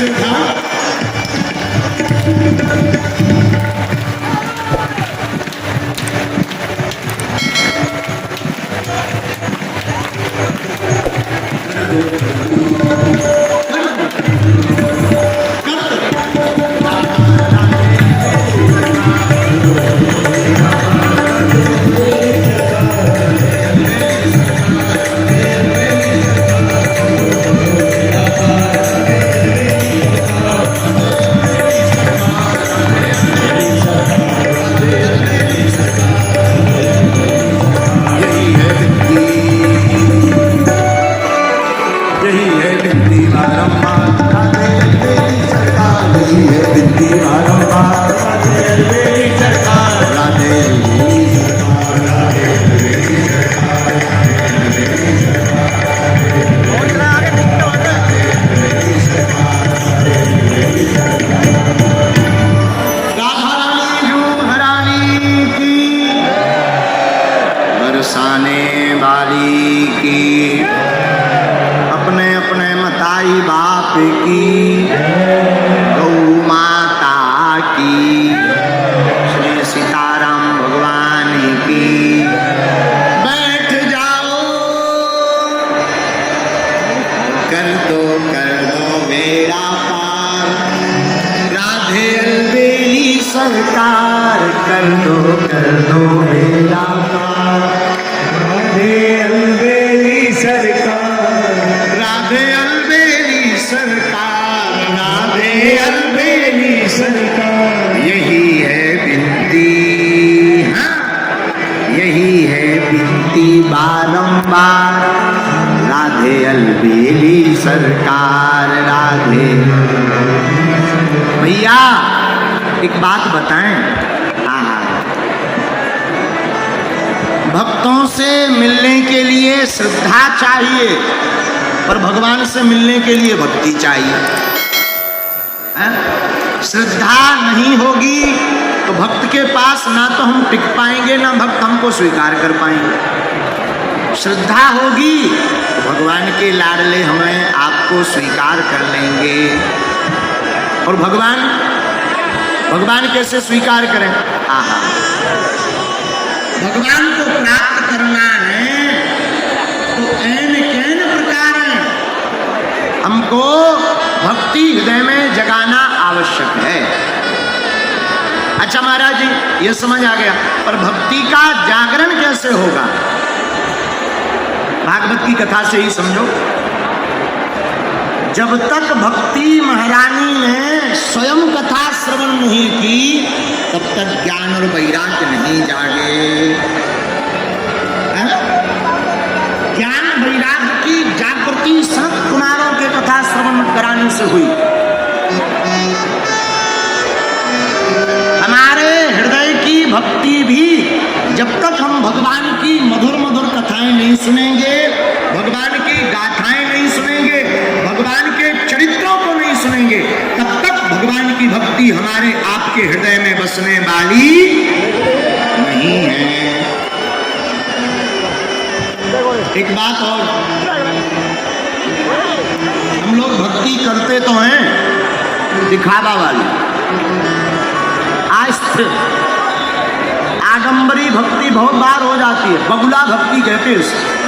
कैसे था? सरकार कर दो मेरा पार। राधे अलबेली सरकार, राधे अलबेली सरकार, राधे अलबेली सरकार। यही है बिनती, हाँ यही है बिनती बारंबार। राधे अलबेली सरकार, राधे। भैया एक बात बताएं, भक्तों से मिलने के लिए श्रद्धा चाहिए, पर भगवान से मिलने के लिए भक्ति चाहिए। श्रद्धा नहीं होगी तो भक्त के पास ना तो हम टिक पाएंगे, ना भक्त हमको स्वीकार कर पाएंगे। श्रद्धा होगी तो भगवान के लाडले हमें आपको स्वीकार कर लेंगे। और भगवान कैसे स्वीकार करें? भगवान को प्राप्त करना है तो ऐन कैन प्रकार है, हमको भक्ति हृदय में जगाना आवश्यक है। अच्छा महाराज जी ये समझ आ गया, पर भक्ति का जागरण कैसे होगा? भागवत की कथा से ही समझो। जब तक भक्ति महारानी ने स्वयं कथा श्रवण नहीं की, तब तक ज्ञान और वैराग्य नहीं जागे। ज्ञान वैराग्य की जागृति संत कुमारों के कथा श्रवण कराने से हुई। हमारे हृदय की भक्ति भी जब तक हम भगवान की मधुर मधुर कथाएं नहीं सुनेंगे, भगवान की गाथाएं नहीं सुनेंगे, भगवान के चरित्रों को नहीं सुनेंगे, तब तक भगवान की भक्ति हमारे आपके हृदय में बसने वाली नहीं है। एक बात और, हम लोग भक्ति करते तो हैं दिखावा वाली, आस्थिर आडंबरी भक्ति बहुत बार हो जाती है, बगुला भक्ति कहते हैं।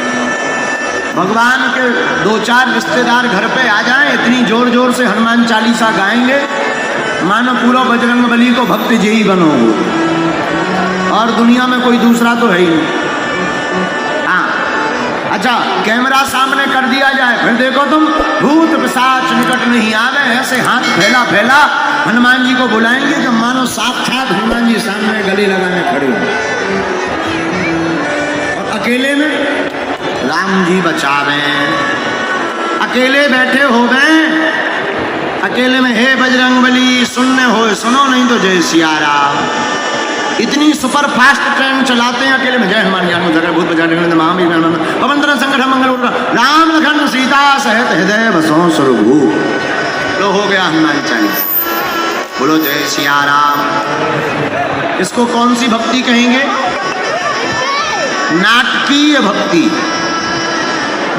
भगवान के दो चार रिश्तेदार घर पे आ जाएं, इतनी जोर जोर से हनुमान चालीसा गाएंगे, मानो पूरा बजरंग बली को भक्त जी ही बनोगे, और दुनिया में कोई दूसरा तो है ही नहीं। हाँ अच्छा, कैमरा सामने कर दिया जाए, फिर देखो तुम भूत पिशाच निकट नहीं आवे, ऐसे हाथ फैला फैला हनुमान जी को बुलाएंगे जब मानो साक्षात हनुमान जी सामने गले लगाने खड़े हो। और अकेले में राम जी बचावे, अकेले बैठे हो गए, अकेले में हे बजरंग बली सुनने हो सुनो, नहीं तो जय सिया राम। इतनी सुपर फास्ट ट्रेन चलाते हैं अकेले में, जय हनुमान ज्ञान जगह भूत बचाने महावीर पवन तनय संकट मंगल राम लखन सीता सहित हृदय बसों स्वरूभू। तो हो गया हनुमान चालीसा। बोलो जय सिया राम। इसको कौन सी भक्ति कहेंगे? नाटकीय भक्ति।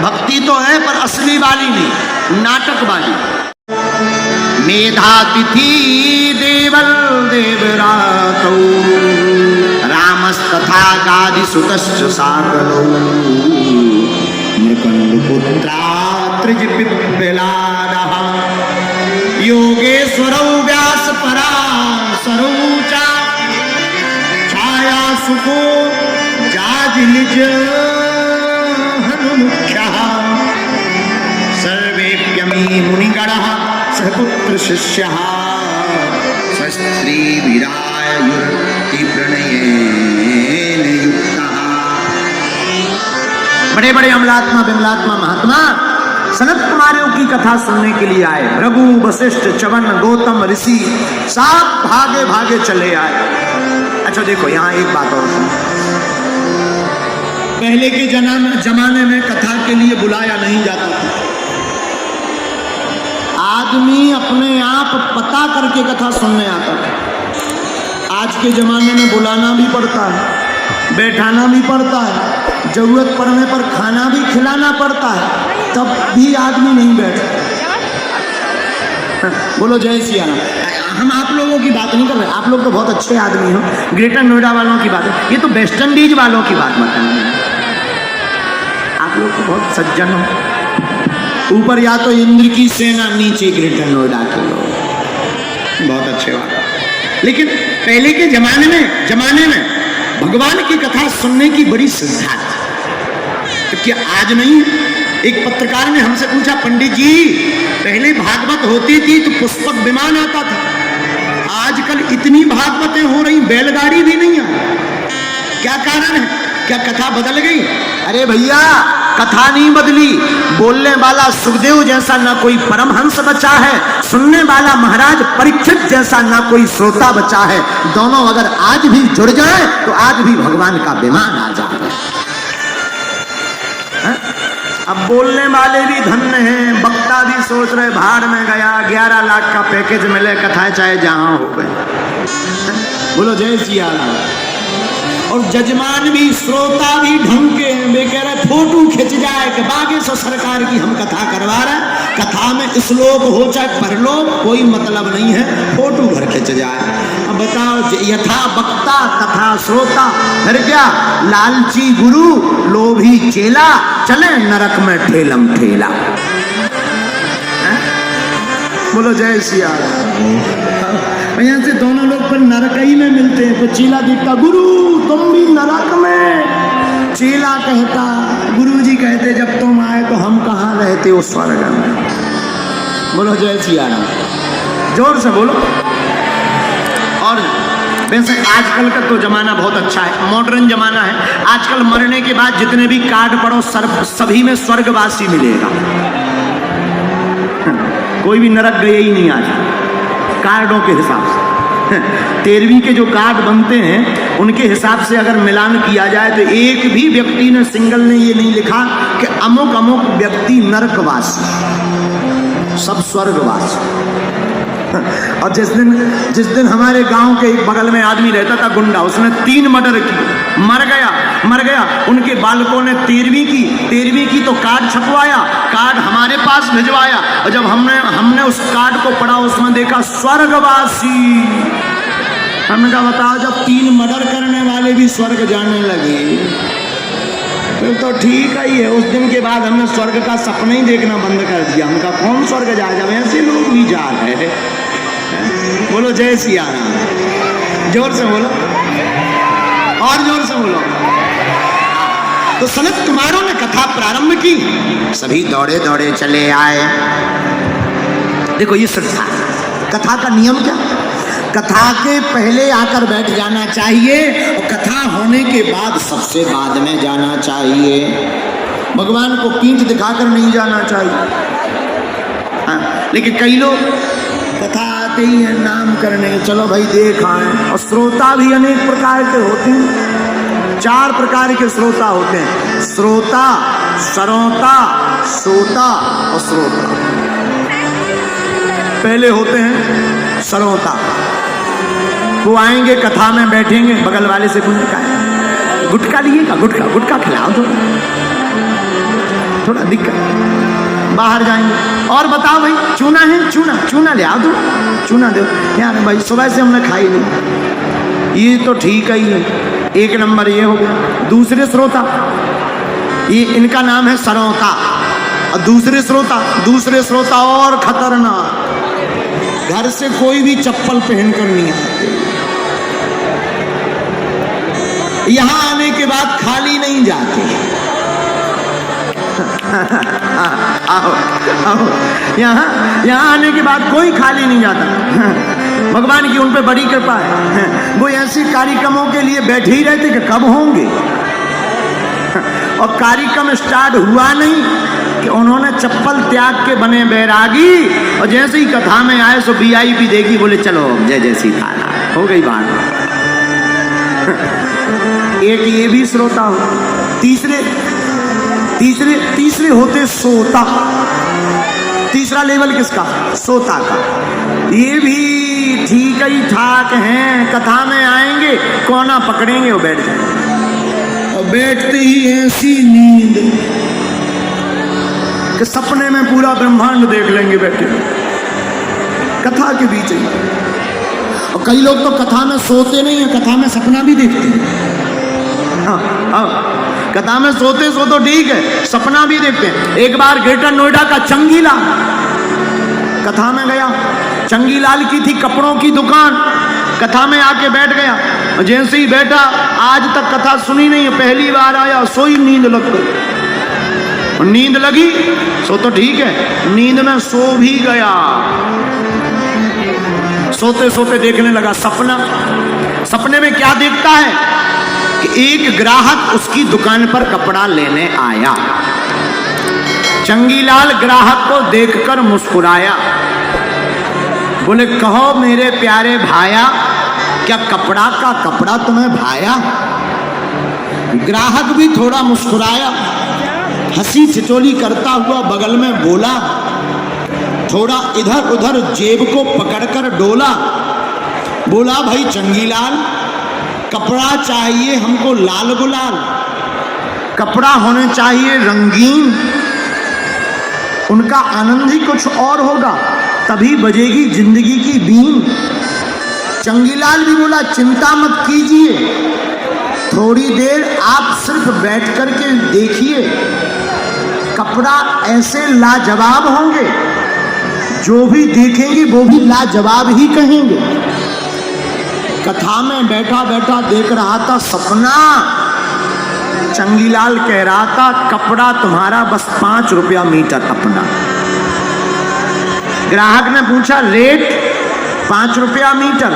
भक्ति तो है पर असली वाली नहीं, नाटक वाली। मेधातिथि देवल देवरातौ रामस्तथा गादिसुतश्च साकलौ मृकण्डपुत्रात्रिजपिप्पिलादः योगेश्वरौ व्यासपराशरौ च छायासुतो जाजिनिज हनुमुख्यः सर्वेप्यमी मुनिगणः सहपुत्रशिष्यः सस्त्रीविरायुर्तिप्रणयेन युक्तः। बड़े बड़े अमलात्मा विमलात्मा महात्मा सनत कुमारों की कथा सुनने के लिए आए। भृगु, वशिष्ठ, च्यवन, गौतम ऋषि सब भागे भागे चले आए। अच्छा देखो यहाँ एक बात और, पहले के जमाने में कथा के लिए बुलाया नहीं जाता था। आदमी अपने आप पता करके कथा सुनने आता था। आज के जमाने में बुलाना भी पड़ता है, बैठाना भी पड़ता है, जरूरत पड़ने पर खाना भी खिलाना पड़ता है, तब भी आदमी नहीं बैठता। बोलो जय सिया राम। हम आप लोगों की बात नहीं कर रहे, आप लोग तो बहुत अच्छे आदमी हो, ग्रेटर नोएडा वालों की बात है, ये तो वेस्ट इंडीज वालों की बात बताएं। आप लोग तो बहुत सज्जन हो, ऊपर या तो इंद्र की सेना, नीचे ग्रेटर नोएडा के लोग, बहुत अच्छे बात। लेकिन पहले के जमाने में भगवान की कथा सुनने की बड़ी श्रद्धा थी। तो क्या आज नहीं? एक पत्रकार ने हमसे पूछा, पंडित जी पहले भागवत होती थी तो पुष्पक विमान आता था, आजकल इतनी भागवतें हो रही बैलगाड़ी भी नहीं आ, क्या कारण है? क्या कथा बदल गई? अरे भैया कथा नहीं बदली, बोलने वाला सुखदेव जैसा ना कोई परमहंस बचा है, सुनने वाला महाराज परीक्षित जैसा ना कोई श्रोता बचा है। दोनों अगर आज भी जुड़ जाए तो आज भी भगवान का विमान आ जाए। अब बोलने वाले भी धन्य हैं, वक्ता भी सोच रहे भाड़ में गया, 11 लाख का पैकेज मिले, कथा चाहे जहां हो गए। बोलो जय सिया राम। और जजमान भी, श्रोता भी ढंग के, वे कह रहे फोटो खिंच जाए कि बागेश्वर सरकार की हम कथा करवा रहे हैं, कथा में श्लोक हो चाहे परलोक कोई मतलब नहीं है, फोटो घर खिंच जाए। अब बताओ, यथा वक्ता तथा श्रोता, फिर क्या? लालची गुरु लोभी चेला, चले नरक में ठेलम ठेला। बोलो जय सिया राम। यहाँ से दोनों लोग पर नरक ही में मिलते हैं। तो चेला दिखता, गुरु तुम भी नरक में। चेला कहता, गुरुजी कहते जब तुम आए तो हम कहाँ रहते हो? स्वर्ग में। बोलो जय सिया राम, जोर से बोलो। और वैसे आजकल का तो जमाना बहुत अच्छा है, मॉडर्न जमाना है। आजकल मरने के बाद जितने भी कार्ड पढ़ो सभी में स्वर्गवासी मिलेगा, कोई भी नरक गए ही नहीं आज कार्डों के हिसाब से। 13वीं के जो कार्ड बनते हैं उनके हिसाब से अगर मिलान किया जाए तो एक भी व्यक्ति ने, सिंगल ने ये नहीं लिखा कि अमुक अमुक व्यक्ति नरकवासी, सब स्वर्गवासी। और जिस दिन हमारे गांव के एक बगल में आदमी रहता था गुंडा, उसने 3 मर्डर की, मर गया। उनके बालकों ने 13वीं की तो कार्ड छपवाया, कार्ड हमारे पास भिजवाया, और जब हमने उस कार्ड को पढ़ा उसमें देखा स्वर्गवासी। हमने कहा बताओ, जब 3 मर्डर करने वाले भी स्वर्ग जाने लगे फिर तो ठीक ही है। उस दिन के बाद हमने स्वर्ग का सपना ही देखना बंद कर दिया। हमका कौन स्वर्ग जाए जब ऐसे लोग भी जा रहे हैं। बोलो जय सिया राम, जोर से बोलो, और जोर से बोलो। तो सनत कुमारों ने कथा प्रारंभ की, सभी दौड़े दौड़े चले आए। देखो ये श्रद्धा। कथा का नियम क्या? कथा के पहले आकर बैठ जाना चाहिए और कथा होने के बाद सबसे बाद में जाना चाहिए। भगवान को पीठ दिखाकर नहीं जाना चाहिए। हाँ, लेकिन कई लोग कथा आते ही है नाम करने, चलो भाई देख आए। और श्रोता भी अनेक प्रकार के होते हैं, 4 प्रकार के श्रोता होते हैं: श्रोता, सरोता, सोता और श्रोता। पहले होते हैं सरोता, वो आएंगे कथा में बैठेंगे, बगल वाले से पूछेगा गुटखा लिएगा, गुटखा खिलाओ, थोड़ा दिक्कत, बाहर जाएंगे। और बताओ भाई, चूना है? चूना ले आओ, दो चूना दो यार। भाई सुबह से हमने खाई नहीं। ये तो ठीक ही है, एक नंबर ये हो गया। दूसरे श्रोता, ये इनका नाम है सरौता। और दूसरे श्रोता और खतरनाक, घर से कोई भी चप्पल पहनकर नहीं आते, यहां आने के बाद खाली नहीं जाते। आओ यहाँ आने के बाद कोई खाली नहीं जाता। भगवान की उन पे बड़ी कृपा है। वो ऐसे कार्यक्रमों के लिए बैठे ही रहते कि कब होंगे, और कार्यक्रम स्टार्ट हुआ नहीं कि उन्होंने चप्पल त्याग के बने बैरागी, और जैसे ही कथा में आए सो VIP देखी, बोले चलो जय जय सीताराम, हो गई बात। एक ये भी श्रोता हो। तीसरे होते सोता। तीसरा लेवल किसका? सोता का। ये भी ठीक ही ठाक हैं, कथा में आएंगे, कोना पकड़ेंगे और बैठ जाएंगे, और बैठते ही ऐसी नींद कि सपने में पूरा ब्रह्मांड देख लेंगे बैठे कथा के बीच में। और कई लोग तो कथा में सोते नहीं है, कथा में सपना भी देखते हैं। कथा में सोते सो तो ठीक है, सपना भी देखते हैं। एक बार ग्रेटर नोएडा का चंगीलाल कथा में गया। चंगीलाल की थी कपड़ों की दुकान, कथा में आके बैठ गया। और जैसे ही बैठा, आज तक कथा सुनी नहीं है, पहली बार आया, सोई नींद लग गई। और नींद लगी सो तो ठीक है, नींद में सो भी गया। सोते सोते देखने लगा सपना। सपने में क्या देखता है कि एक ग्राहक उसकी दुकान पर कपड़ा लेने आया। चंगीलाल ग्राहक को देखकर मुस्कुराया, बोले कहो मेरे प्यारे भाया, क्या कपड़ा का कपड़ा तुम्हें भाया? ग्राहक भी थोड़ा मुस्कुराया, हंसी ठिठोली करता हुआ बगल में बोला, थोड़ा इधर उधर जेब को पकड़कर डोला, बोला भाई चंगीलाल, कपड़ा चाहिए हमको लाल गुलाल, कपड़ा होने चाहिए रंगीन, उनका आनंद ही कुछ और होगा, तभी बजेगी जिंदगी की बीन। चंगीलाल भी बोला चिंता मत कीजिए, थोड़ी देर आप सिर्फ बैठ कर के देखिए, कपड़ा ऐसे लाजवाब होंगे, जो भी देखेंगे वो भी लाजवाब ही कहेंगे। कथा में बैठा बैठा देख रहा था सपना। चंगीलाल कह रहा था कपड़ा तुम्हारा बस 5 रुपया मीटर अपना। ग्राहक ने पूछा रेट? 5 रुपया मीटर,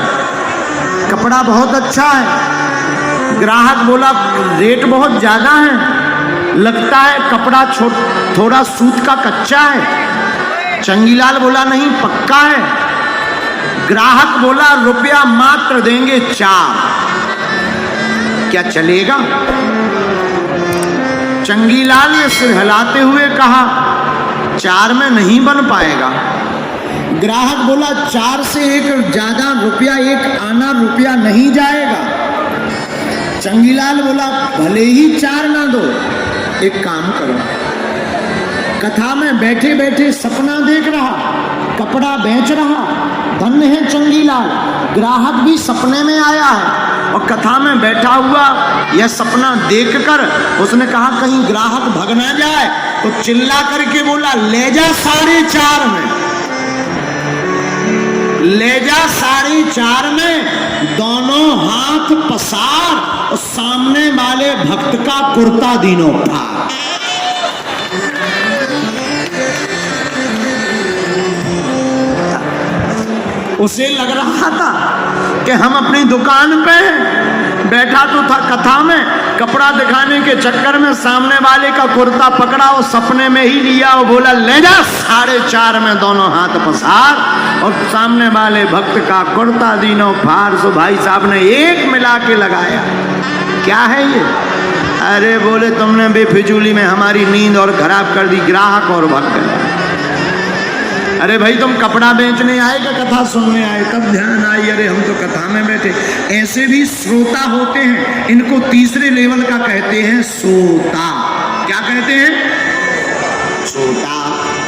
कपड़ा बहुत अच्छा है। ग्राहक बोला रेट बहुत ज्यादा है, लगता है कपड़ा थोड़ा सूत का कच्चा है। चंगीलाल बोला नहीं पक्का है। ग्राहक बोला रुपया मात्र देंगे 4, क्या चलेगा? चंगीलाल ने सिर हिलाते हुए कहा 4 में नहीं बन पाएगा। ग्राहक बोला 4 से एक ज्यादा रुपया, एक आना रुपया नहीं जाएगा। चंगीलाल बोला भले ही 4 ना दो, एक काम करो, कथा में बैठे बैठे सपना देख रहा, कपड़ा बेच रहा, धन्य है चंगीलाल, ग्राहक भी सपने में आया है। और कथा में बैठा हुआ यह सपना देखकर उसने कहा कहीं ग्राहक भग ना जाए, तो चिल्ला करके बोला ले जा 4.5 में, ले जा 4.5 में, दोनों हाथ पसार और सामने वाले भक्त का कुर्ता दीनों फाड़। उसे लग रहा था कि हम अपनी दुकान पे बैठा तो था, कथा में कपड़ा दिखाने के चक्कर में सामने वाले का कुर्ता पकड़ा और सपने में ही लिया और बोला ले जा 4.5 में, दोनों हाथ पसार, और सामने वाले भक्त का कुर्ता दीनों फाड़। सो भाई साहब ने एक मिला के लगाया, क्या है ये? अरे बोले तुमने बेफिजूली में हमारी नींद और खराब कर दी, ग्राहक और भक्त। अरे भाई तुम कपड़ा बेचने आए कि कथा सुनने आए? तब ध्यान आई अरे हम तो कथा में बैठे। ऐसे भी श्रोता होते हैं, इनको तीसरे लेवल का कहते हैं सोता। क्या कहते हैं? सोता।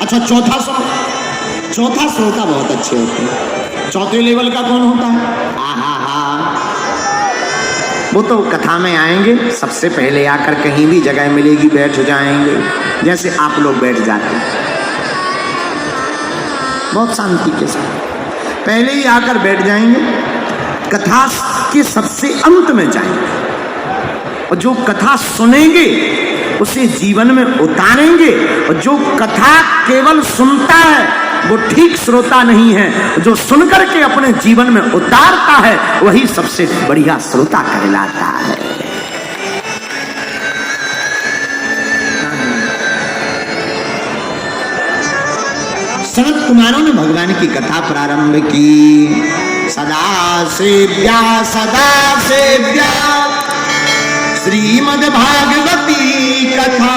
अच्छा चौथा सुनो, चौथा श्रोता बहुत अच्छे होते हैं। चौथे लेवल का कौन होता है? आहा हा, वो तो कथा में आएंगे, सबसे पहले आकर कहीं भी जगह मिलेगी बैठ जाएंगे, जैसे आप लोग बैठ जाते हैं बहुत शांति के साथ, पहले ही आकर बैठ जाएंगे, कथा के सबसे अंत में जाएंगे और जो कथा सुनेंगे उसे जीवन में उतारेंगे। और जो कथा केवल सुनता है वो ठीक श्रोता नहीं है, जो सुनकर के अपने जीवन में उतारता है वही सबसे बढ़िया श्रोता कहलाता है। सनत कुमारों ने भगवान की कथा प्रारंभ की। सदा सेव्या श्रीमद् भागवती कथा